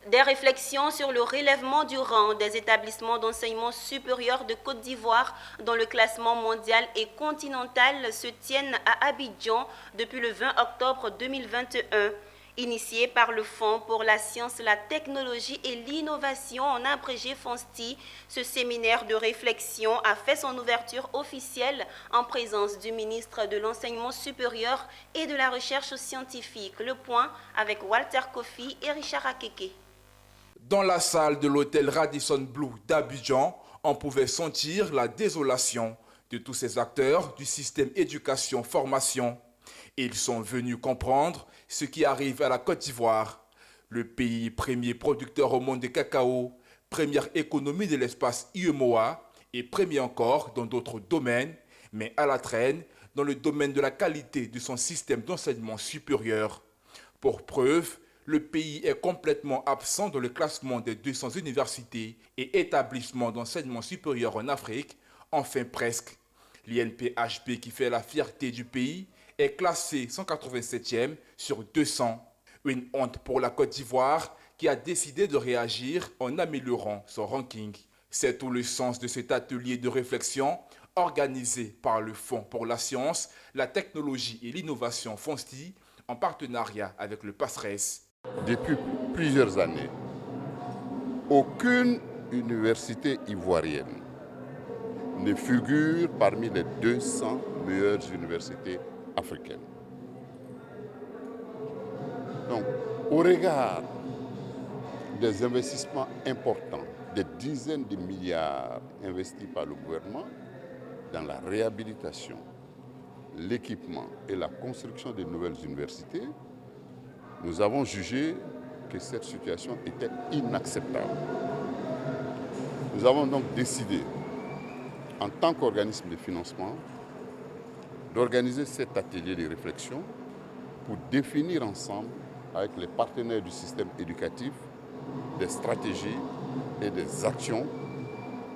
Des réflexions sur le relèvement du rang des établissements d'enseignement supérieur de Côte d'Ivoire dans le classement mondial et continental se tiennent à Abidjan depuis le 20 octobre 2021. Initié par le Fonds pour la science, la technologie et l'innovation en abrégé FONSTI, ce séminaire de réflexion a fait son ouverture officielle en présence du ministre de l'Enseignement supérieur et de la Recherche scientifique. Le point avec Walter Kofi et Richard Akeke. Dans la salle de l'hôtel Radisson Blu d'Abidjan, on pouvait sentir la désolation de tous ces acteurs du système éducation-formation. Ils sont venus comprendre ce qui arrive à la Côte d'Ivoire, le pays premier producteur au monde de cacao, première économie de l'espace UEMOA et premier encore dans d'autres domaines, mais à la traîne dans le domaine de la qualité de son système d'enseignement supérieur. Pour preuve, le pays est complètement absent dans le classement des 200 universités et établissements d'enseignement supérieur en Afrique, enfin presque. L'INPHB, qui fait la fierté du pays, est classé 187e sur 200. Une honte pour la Côte d'Ivoire qui a décidé de réagir en améliorant son ranking. C'est tout le sens de cet atelier de réflexion organisé par le Fonds pour la science, la technologie et l'innovation FONSTI en partenariat avec le PASRES. Depuis plusieurs années, aucune université ivoirienne ne figure parmi les 200 meilleures universités africaines. Donc, au regard des investissements importants, des dizaines de milliards investis par le gouvernement dans la réhabilitation, l'équipement et la construction de nouvelles universités, nous avons jugé que cette situation était inacceptable. Nous avons donc décidé, en tant qu'organisme de financement, d'organiser cet atelier de réflexion pour définir ensemble, avec les partenaires du système éducatif, des stratégies et des actions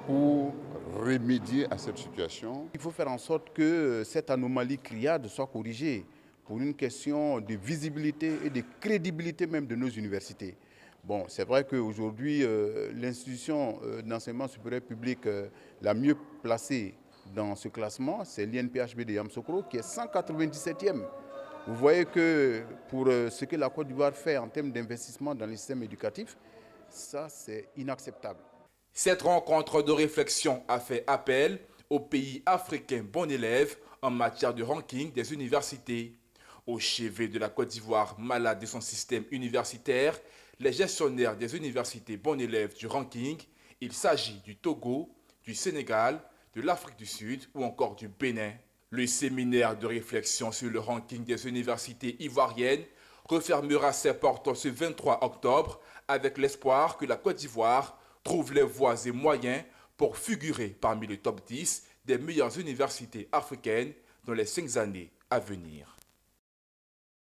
pour remédier à cette situation. Il faut faire en sorte que cette anomalie criarde soit corrigée pour une question de visibilité et de crédibilité même de nos universités. Bon, c'est vrai qu'aujourd'hui, l'institution d'enseignement supérieur public la mieux placée dans ce classement, c'est l'INPHB de Yamoussoukro qui est 197e. Vous voyez que pour ce que la Côte d'Ivoire fait en termes d'investissement dans le système éducatif, ça c'est inacceptable. Cette rencontre de réflexion a fait appel aux pays africains bons élèves en matière de ranking des universités. Au chevet de la Côte d'Ivoire malade de son système universitaire, les gestionnaires des universités bons élèves du ranking, il s'agit du Togo, du Sénégal, de l'Afrique du Sud ou encore du Bénin. Le séminaire de réflexion sur le ranking des universités ivoiriennes refermera ses portes ce 23 octobre avec l'espoir que la Côte d'Ivoire trouve les voies et moyens pour figurer parmi le top 10 des meilleures universités africaines dans les 5 années à venir.